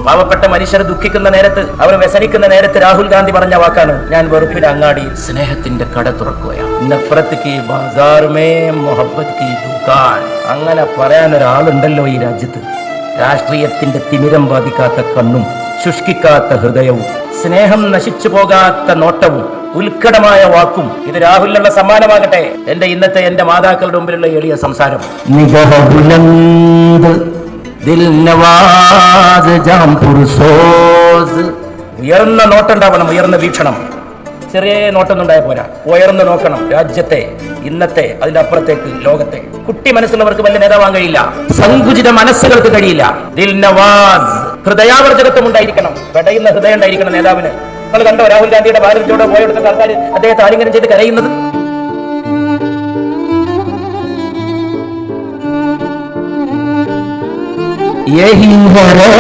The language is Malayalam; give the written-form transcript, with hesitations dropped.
പാവപ്പെട്ട മനുഷ്യർ ദുഃഖിക്കുന്ന നേരത്ത്, അവർ വ്യസനിക്കുന്ന നേരത്ത് രാഹുൽ ഗാന്ധി പറഞ്ഞ വാക്കാണ്, ഞാൻ വെറുപ്പിന്റെ അങ്ങാടിയിൽ സ്നേഹത്തിന്റെ കട തുറക്കുകയാണ്. നഫ്രത്ത് കി ബാസാർ മേ മുഹബ്ബത്ത് കി ദുകാൻ. അങ്ങനെ പറയാൻ ഒരാളുണ്ടല്ലോ ഈ രാജ്യത്ത്. രാഷ്ട്രീയത്തിന്റെ തിമിരം ബാധിക്കാത്ത കണ്ണും ശുഷ്കിക്കാത്ത ഹൃദയവും സ്നേഹം നശിച്ചു പോകാത്ത നോട്ടവും ഉത്കടമായ വാക്കും. ഇത് രാഹുലിനുള്ള സമ്മാനമാകട്ടെ. എന്റെ മാതാക്കളുടെ മുമ്പിലുള്ള എളിയ സംസാരം. ഉയർന്ന നോട്ടുണ്ടാവണം, ഉയർന്ന വീക്ഷണം. ചെറിയ നോട്ടൊന്നും ഉണ്ടായ പോരാ, ഉയർന്നു നോക്കണം രാജ്യത്തെ, ഇന്നത്തെ, അതിന്റെ അപ്പുറത്തേക്ക് ലോകത്തെ. കുട്ടി മനസ്സുള്ളവർക്ക് വലിയ നേതാവാൻ കഴിയില്ല, സങ്കുചിത മനസ്സുകൾക്ക് കഴിയില്ല. ദിൽ നവാസ്, ഹൃദയാവർജകത്വം ഉണ്ടായിരിക്കണം, പെടയുന്ന ഹൃദയം ഉണ്ടായിരിക്കണം നേതാവിന്. നിങ്ങൾ കണ്ടോ രാഹുൽ ഗാന്ധിയുടെ ഭാരതത്തോടെ പോയെടുത്ത ആൾക്കാർ അദ്ദേഹത്തെ ആലിംഗനം ചെയ്ത് കരയുന്നത്?